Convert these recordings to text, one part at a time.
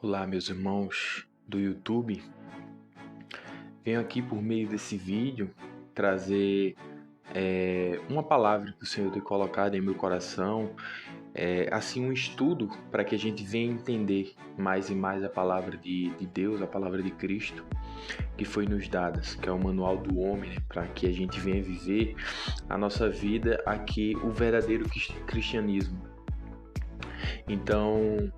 Olá, meus irmãos do YouTube. Venho aqui por meio desse vídeo trazer uma palavra que o Senhor tem colocado em meu coração, assim um estudo para que a gente venha entender mais e mais a palavra de Deus, a palavra de Cristo que foi nos dada, que é o manual do homem, né, para que a gente venha viver a nossa vida aqui, o verdadeiro cristianismo. Então,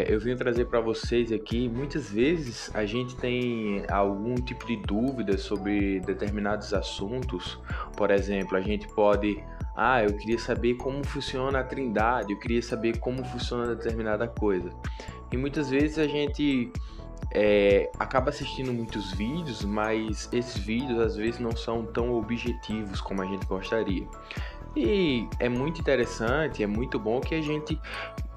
eu venho trazer para vocês aqui, muitas vezes a gente tem algum tipo de dúvida sobre determinados assuntos. Por exemplo, a gente pode, eu queria saber como funciona a Trindade, eu queria saber como funciona determinada coisa. E muitas vezes a gente acaba assistindo muitos vídeos, mas esses vídeos às vezes não são tão objetivos como a gente gostaria. E é muito interessante, é muito bom que a gente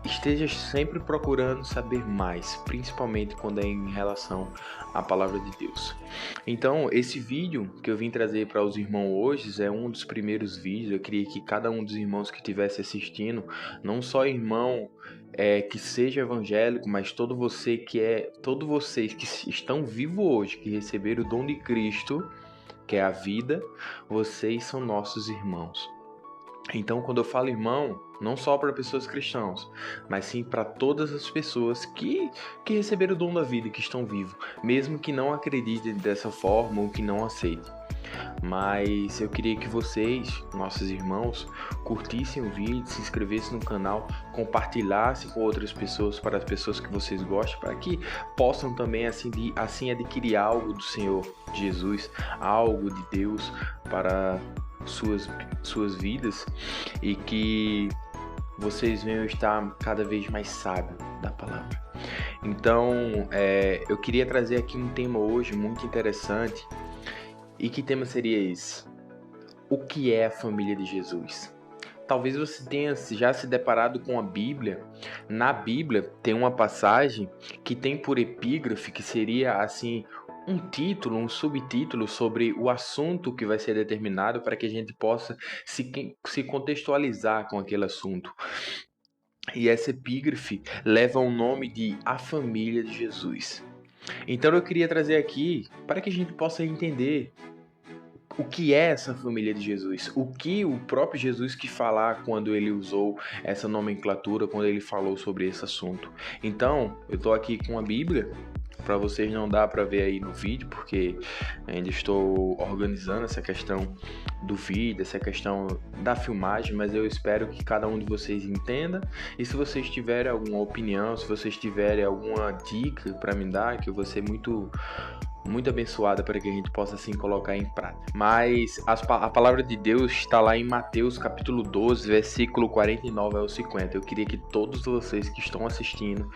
esteja sempre procurando saber mais, principalmente quando é em relação à palavra de Deus. Então, esse vídeo que eu vim trazer para os irmãos hoje é um dos primeiros vídeos. Eu queria que cada um dos irmãos que estivesse assistindo, não só irmão que seja evangélico, mas todos vocês que estão vivos hoje, que receberam o dom de Cristo, que é a vida, vocês são nossos irmãos. Então, quando eu falo irmão, não só para pessoas cristãs, mas sim para todas as pessoas que receberam o dom da vida e que estão vivos, mesmo que não acreditem dessa forma ou que não aceitem. Mas eu queria que vocês, nossos irmãos, curtissem o vídeo, se inscrevessem no canal, compartilhassem com outras pessoas, para as pessoas que vocês gostam, para que possam também assim adquirir algo do Senhor Jesus, algo de Deus para suas vidas, e que vocês venham estar cada vez mais sábios da palavra. Então, eu queria trazer aqui um tema hoje muito interessante. E que tema seria esse? O que é a família de Jesus? Talvez você tenha já se deparado com a Bíblia. Na Bíblia tem uma passagem que tem por epígrafe, que seria assim um título, um subtítulo sobre o assunto que vai ser determinado, para que a gente possa se contextualizar com aquele assunto. E essa epígrafe leva o nome de A Família de Jesus. Então eu queria trazer aqui para que a gente possa entender o que é essa família de Jesus, o que o próprio Jesus quis falar quando ele usou essa nomenclatura, quando ele falou sobre esse assunto. Então, eu estou aqui com a Bíblia. Para vocês não dá para ver aí no vídeo, porque ainda estou organizando essa questão do vídeo, essa questão da filmagem, mas eu espero que cada um de vocês entenda. E se vocês tiverem alguma opinião, se vocês tiverem alguma dica para me dar, que eu vou ser muito abençoada para que a gente possa assim colocar em prática. Mas a palavra de Deus está lá em Mateus capítulo 12, versículo 49 ao 50. Eu queria que todos vocês que estão assistindo,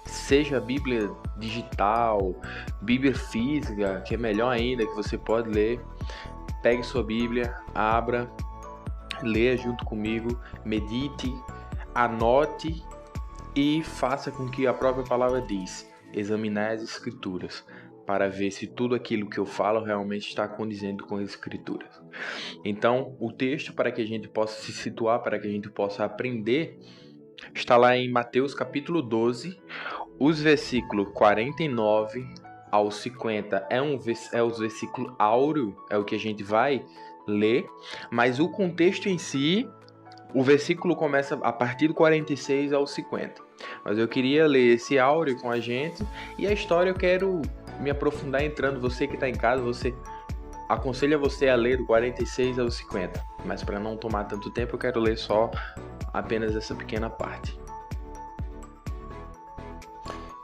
seja Bíblia digital, Bíblia física, que é melhor ainda, que você pode ler, pegue sua Bíblia, abra, leia junto comigo, medite, anote e faça com que a própria palavra diz: examinar as Escrituras, para ver se tudo aquilo que eu falo realmente está condizendo com as Escrituras. Então, o texto, para que a gente possa se situar, para que a gente possa aprender, está lá em Mateus capítulo 12, os versículos 49 ao 50. É o versículo áureo, é o que a gente vai ler, mas o contexto em si, o versículo começa a partir do 46 ao 50. Mas eu queria ler esse áureo com a gente, e a história eu quero me aprofundar entrando. Você que está em casa, aconselho você a ler do 46 ao 50, mas para não tomar tanto tempo eu quero ler só apenas essa pequena parte.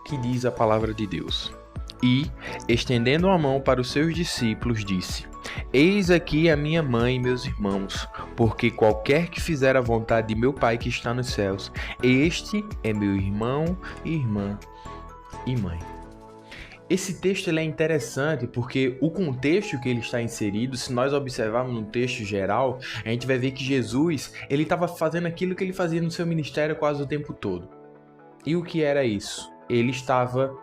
Que diz a palavra de Deus: E, estendendo a mão para os seus discípulos, disse: Eis aqui a minha mãe e meus irmãos, porque qualquer que fizer a vontade de meu Pai que está nos céus, este é meu irmão, irmã e mãe. Esse texto ele é interessante porque o contexto que ele está inserido, se nós observarmos no texto geral, a gente vai ver que Jesus ele estava fazendo aquilo que ele fazia no seu ministério quase o tempo todo. E o que era isso? Ele estava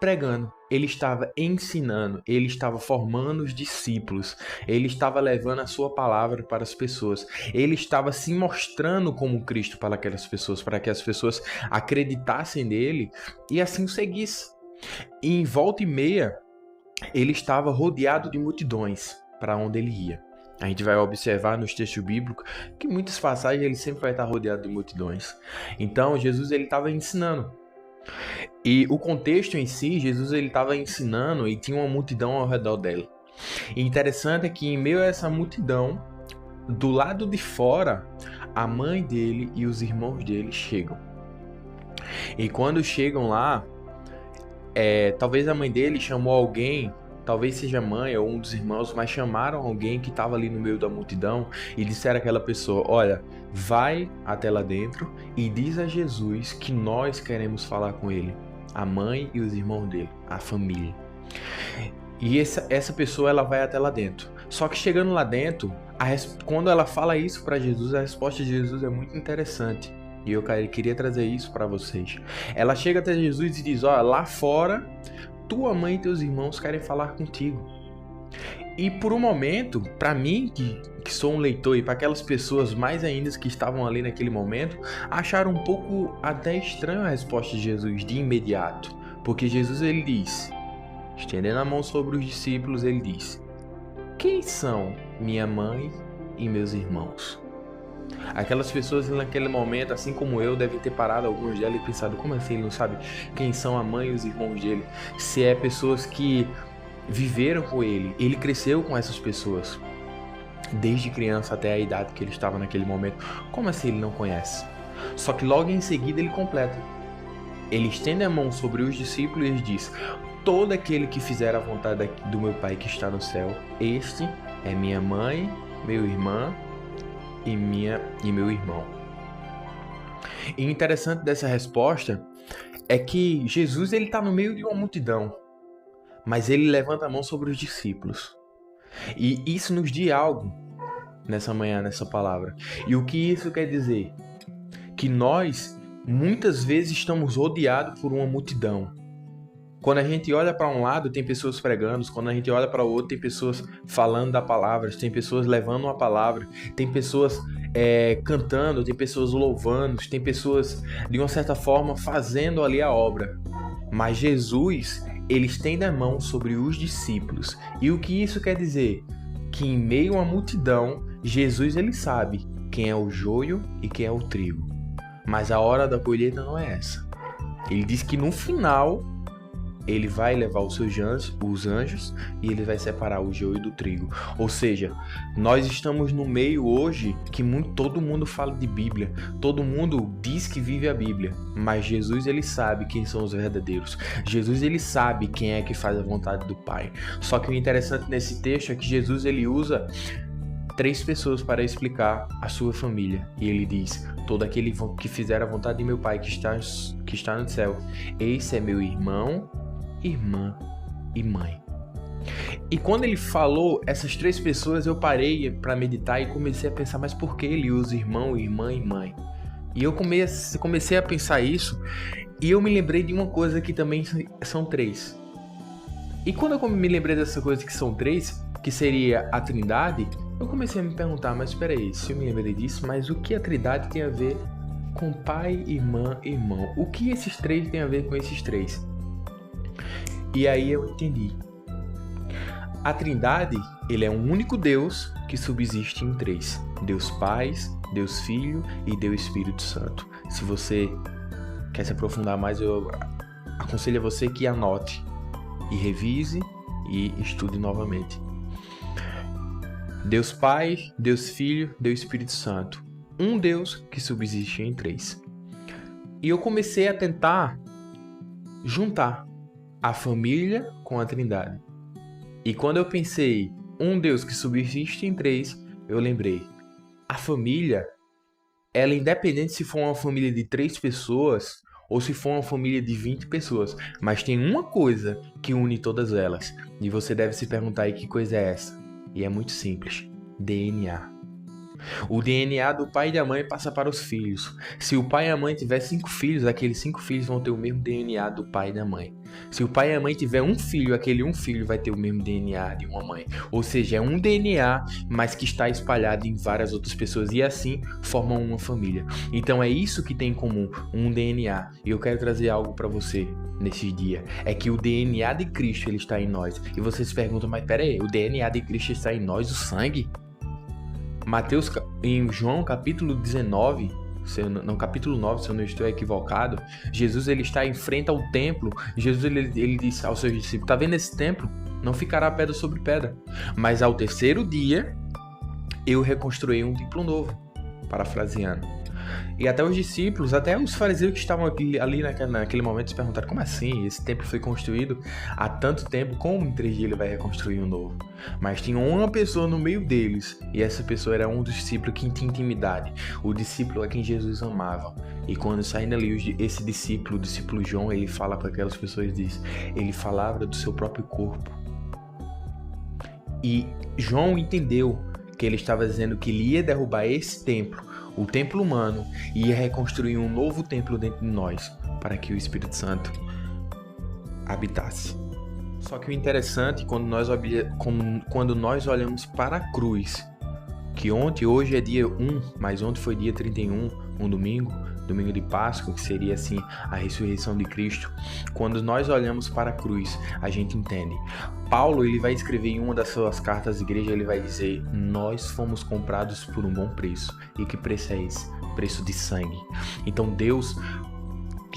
pregando, ele estava ensinando, ele estava formando os discípulos, ele estava levando a sua palavra para as pessoas, ele estava se mostrando como Cristo para aquelas pessoas, para que as pessoas acreditassem nele e assim o seguissem. E em volta e meia, ele estava rodeado de multidões para onde ele ia. A gente vai observar nos textos bíblicos que muitas passagens ele sempre vai estar rodeado de multidões. Então, Jesus ele estava ensinando. E o contexto em si, Jesus ele estava ensinando e tinha uma multidão ao redor dele. E interessante é que em meio a essa multidão, do lado de fora, a mãe dele e os irmãos dele chegam. E quando chegam lá, talvez a mãe dele chamou alguém, talvez seja a mãe ou um dos irmãos, mas chamaram alguém que estava ali no meio da multidão e disseram àquela pessoa: olha, vai até lá dentro e diz a Jesus que nós queremos falar com ele. A mãe e os irmãos dele, a família. E essa pessoa ela vai até lá dentro. Só que chegando lá dentro, quando ela fala isso para Jesus, a resposta de Jesus é muito interessante. E eu queria trazer isso para vocês. Ela chega até Jesus e diz: olha, lá fora, tua mãe e teus irmãos querem falar contigo. E por um momento, para mim, que sou um leitor, e para aquelas pessoas mais ainda que estavam ali naquele momento, acharam um pouco até estranho a resposta de Jesus de imediato. Porque Jesus ele diz, estendendo a mão sobre os discípulos, ele diz: quem são minha mãe e meus irmãos? Aquelas pessoas naquele momento, assim como eu, devem ter parado alguns delas e pensado: como assim ele não sabe quem são a mãe e os irmãos dele? Se é pessoas que viveram com ele, ele cresceu com essas pessoas desde criança até a idade que ele estava naquele momento. Como assim ele não conhece? Só que logo em seguida ele completa. Ele estende a mão sobre os discípulos e diz: todo aquele que fizer a vontade do meu Pai que está no céu, este é minha mãe, meu irmão e meu irmão. E interessante dessa resposta é que Jesus ele está no meio de uma multidão, mas ele levanta a mão sobre os discípulos. E isso nos diz algo nessa manhã, nessa palavra. E o que isso quer dizer? Que nós muitas vezes estamos rodeados por uma multidão. Quando a gente olha para um lado, tem pessoas pregando. Quando a gente olha para o outro, tem pessoas falando da palavra. Tem pessoas levando uma palavra. Tem pessoas cantando. Tem pessoas louvando. Tem pessoas, de uma certa forma, fazendo ali a obra. Mas Jesus, ele estende a mão sobre os discípulos. E o que isso quer dizer? Que em meio à multidão, Jesus, ele sabe quem é o joio e quem é o trigo. Mas a hora da colheita não é essa. Ele diz que no final ele vai levar os anjos, e ele vai separar o joio do trigo. Ou seja, nós estamos no meio hoje que todo mundo fala de Bíblia, todo mundo diz que vive a Bíblia, mas Jesus ele sabe quem são os verdadeiros. Jesus ele sabe quem é que faz a vontade do Pai. Só que o interessante nesse texto é que Jesus ele usa 3 pessoas para explicar a sua família. E ele diz: todo aquele que fizer a vontade de meu Pai que está no céu, esse é meu irmão, irmã e mãe. E quando ele falou essas 3 pessoas, eu parei para meditar e comecei a pensar: mas por que ele usa irmão, irmã e mãe? E eu comecei a pensar isso, e eu me lembrei de uma coisa que também são 3. E quando eu me lembrei dessa coisa que são 3, que seria a Trindade, eu comecei a me perguntar: mas espera aí, se eu me lembrei disso, mas o que a Trindade tem a ver com pai, irmã e irmão? O que esses 3 têm a ver com esses 3? E aí eu entendi. A Trindade, ele é um único Deus que subsiste em 3. Deus Pai, Deus Filho e Deus Espírito Santo. Se você quer se aprofundar mais, eu aconselho a você que anote e revise e estude novamente. Deus Pai, Deus Filho, Deus Espírito Santo. Um Deus que subsiste em 3. E eu comecei a tentar juntar a família com a Trindade. E quando eu pensei um Deus que subsiste em 3, eu lembrei: a família, ela independente se for uma família de 3 pessoas ou se for uma família de 20 pessoas, mas tem uma coisa que une todas elas. E você deve se perguntar aí: que coisa é essa? E é muito simples: DNA. O DNA do pai e da mãe passa para os filhos. Se o pai e a mãe tiver 5 filhos, aqueles 5 filhos vão ter o mesmo DNA do pai e da mãe. Se o pai e a mãe tiver um filho, aquele um filho vai ter o mesmo DNA de uma mãe. Ou seja, é um DNA, mas que está espalhado em várias outras pessoas e assim formam uma família. Então é isso que tem em comum, um DNA. E eu quero trazer algo para você nesse dia. É que o DNA de Cristo ele está em nós. E você se pergunta, mas peraí, o DNA de Cristo está em nós, o sangue? Mateus, em João capítulo 19, capítulo 9, se eu não estou equivocado, Jesus ele está em frente ao templo. Jesus ele disse aos seus discípulos: tá vendo esse templo? Não ficará pedra sobre pedra, mas ao terceiro dia eu reconstruí um templo novo, parafraseando. E até os discípulos, até os fariseus que estavam ali naquele momento se perguntaram: como assim? Esse templo foi construído há tanto tempo, como em 3 dias ele vai reconstruir um novo? Mas tinha uma pessoa no meio deles, e essa pessoa era um dos discípulos que tinha intimidade, o discípulo a quem Jesus amava. E quando saindo ali esse discípulo, o discípulo João, ele fala para aquelas pessoas e diz: ele falava do seu próprio corpo. E João entendeu que ele estava dizendo que ele ia derrubar esse templo, o templo humano, e ia reconstruir um novo templo dentro de nós, para que o Espírito Santo habitasse. Só que o interessante, quando nós olhamos para a cruz, que hoje é dia 1, mas ontem foi dia 31, um domingo de Páscoa, que seria assim a ressurreição de Cristo. Quando nós olhamos para a cruz, a gente entende. Paulo ele vai escrever em uma das suas cartas à igreja, ele vai dizer: nós fomos comprados por um bom preço. E que preço é esse? Preço de sangue. Então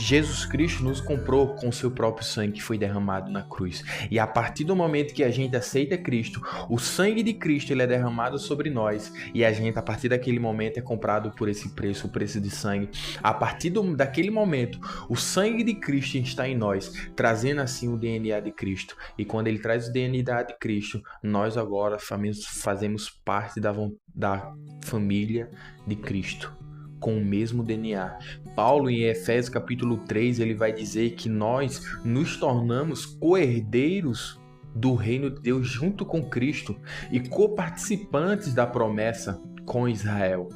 Jesus Cristo nos comprou com o seu próprio sangue que foi derramado na cruz. E a partir do momento que a gente aceita Cristo, o sangue de Cristo ele é derramado sobre nós. E a gente, a partir daquele momento, é comprado por esse preço, o preço de sangue. A partir daquele momento, o sangue de Cristo está em nós, trazendo assim o DNA de Cristo. E quando ele traz o DNA de Cristo, nós agora fazemos parte da família de Cristo, com o mesmo DNA. Paulo, em Efésios capítulo 3, ele vai dizer que nós nos tornamos co-herdeiros do reino de Deus junto com Cristo e co-participantes da promessa com Israel.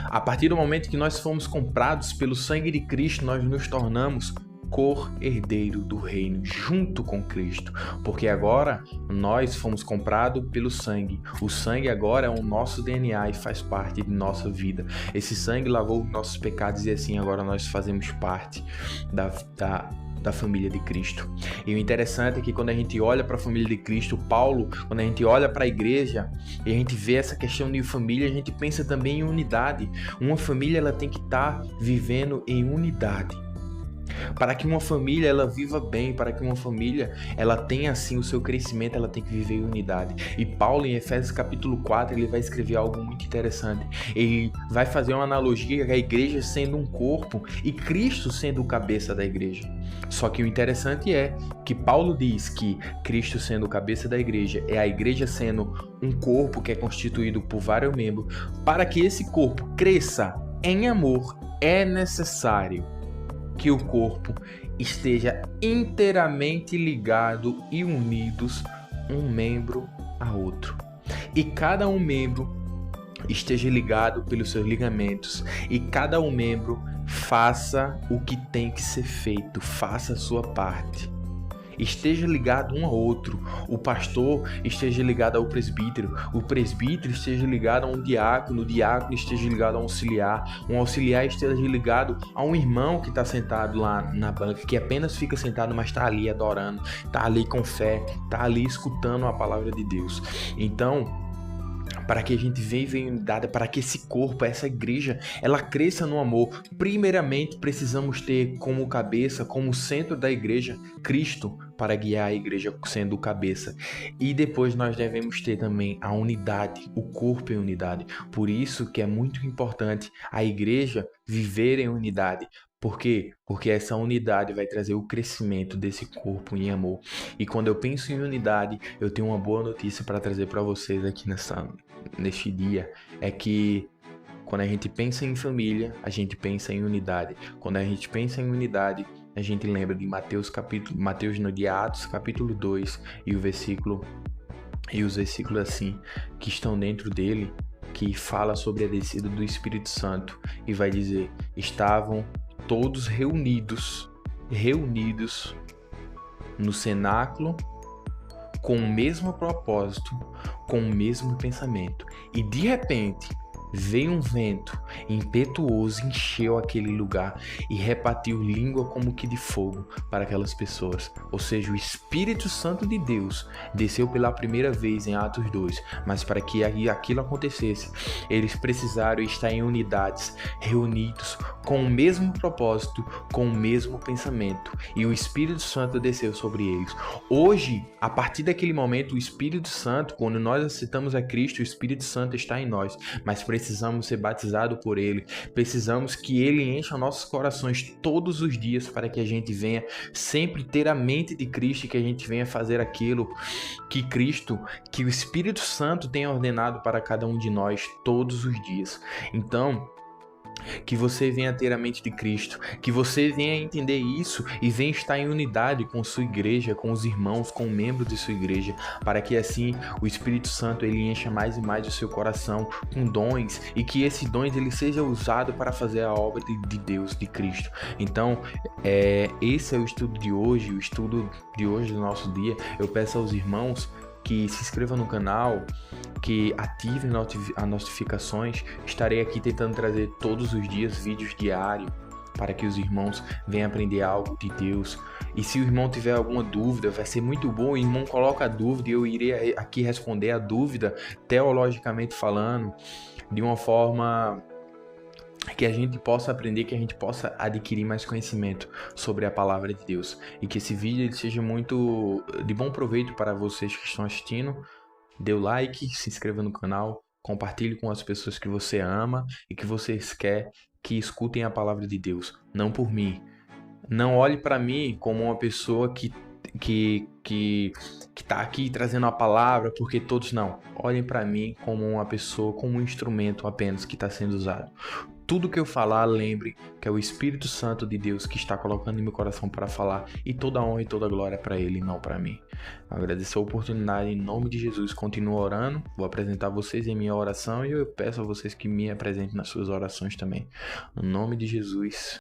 A partir do momento que nós fomos comprados pelo sangue de Cristo, nós nos tornamos co-herdeiro do reino junto com Cristo, porque agora nós fomos comprados pelo sangue. O sangue agora é o nosso DNA e faz parte de nossa vida. Esse sangue lavou os nossos pecados e assim agora nós fazemos parte da família de Cristo. E o interessante é que quando a gente olha para a família de Cristo, Paulo, quando a gente olha para a igreja e a gente vê essa questão de família, a gente pensa também em unidade. Uma família ela tem que estar vivendo em unidade. Para que uma família ela viva bem, para que uma família ela tenha assim o seu crescimento, ela tem que viver em unidade. E Paulo em Efésios capítulo 4, ele vai escrever algo muito interessante. Ele vai fazer uma analogia com a igreja sendo um corpo e Cristo sendo o cabeça da igreja. Só que o interessante é que Paulo diz que Cristo sendo o cabeça da igreja é a igreja sendo um corpo que é constituído por vários membros. Para que esse corpo cresça em amor, é necessário que o corpo esteja inteiramente ligado e unidos um membro a outro. E cada um membro esteja ligado pelos seus ligamentos. E cada um membro faça o que tem que ser feito, faça a sua parte. Esteja ligado um ao outro. O pastor esteja ligado ao presbítero. O presbítero esteja ligado a um diácono. O diácono esteja ligado a um auxiliar. Um auxiliar esteja ligado a um irmão que está sentado lá na banca, que apenas fica sentado, mas está ali adorando, está ali com fé, está ali escutando a palavra de Deus. Então, para que a gente viva em unidade, para que esse corpo, essa igreja, ela cresça no amor, primeiramente precisamos ter como cabeça, como centro da igreja, Cristo, para guiar a igreja sendo o cabeça. E depois nós devemos ter também a unidade, o corpo em unidade. Por isso que é muito importante a igreja viver em unidade. Por quê? Porque essa unidade vai trazer o crescimento desse corpo em amor. E quando eu penso em unidade, eu tenho uma boa notícia para trazer para vocês aqui neste dia. É que quando a gente pensa em família, a gente pensa em unidade. Quando a gente pensa em unidade, a gente lembra de Mateus no dia Atos, capítulo 2, e os versículos assim, que estão dentro dele, que fala sobre a descida do Espírito Santo e vai dizer: estavam todos reunidos no cenáculo com o mesmo propósito, com o mesmo pensamento. E de repente veio um vento impetuoso, encheu aquele lugar e repartiu língua como que de fogo para aquelas pessoas. Ou seja, o Espírito Santo de Deus desceu pela primeira vez em Atos 2, mas para que aquilo acontecesse, eles precisaram estar em unidades, reunidos com o mesmo propósito, com o mesmo pensamento, e o Espírito Santo desceu sobre eles. Hoje, a partir daquele momento, o Espírito Santo, quando nós aceitamos a Cristo, o Espírito Santo está em nós, mas precisamos ser batizados por Ele, precisamos que Ele encha nossos corações todos os dias para que a gente venha sempre ter a mente de Cristo e que a gente venha fazer aquilo que Cristo, que o Espírito Santo tem ordenado para cada um de nós todos os dias. Então, que você venha ter a mente de Cristo, que você venha entender isso e venha estar em unidade com sua igreja, com os irmãos, com membros de sua igreja, para que assim o Espírito Santo ele encha mais e mais o seu coração com dons e que esses dons ele seja usado para fazer a obra de Deus, de Cristo. Então, esse é o estudo de hoje, do nosso dia. Eu peço aos irmãos que se inscrevam no canal, que ativem as notificações. Estarei aqui tentando trazer todos os dias vídeos diários para que os irmãos venham aprender algo de Deus. E se o irmão tiver alguma dúvida, vai ser muito bom, o irmão coloca a dúvida e eu irei aqui responder a dúvida, teologicamente falando, de uma forma que a gente possa aprender, que a gente possa adquirir mais conhecimento sobre a palavra de Deus. E que esse vídeo ele seja muito de bom proveito para vocês que estão assistindo. Dê o like, se inscreva no canal, compartilhe com as pessoas que você ama e que vocês querem que escutem a palavra de Deus. Não por mim. Não olhe para mim como uma pessoa que tá aqui trazendo a palavra, porque todos não. Olhem para mim como uma pessoa, como um instrumento apenas que está sendo usado. Tudo que eu falar, lembre que é o Espírito Santo de Deus que está colocando em meu coração para falar, e toda honra e toda glória é para Ele, não para mim. Agradeço a oportunidade em nome de Jesus. Continuo orando, vou apresentar vocês em minha oração e eu peço a vocês que me apresentem nas suas orações também. No nome de Jesus.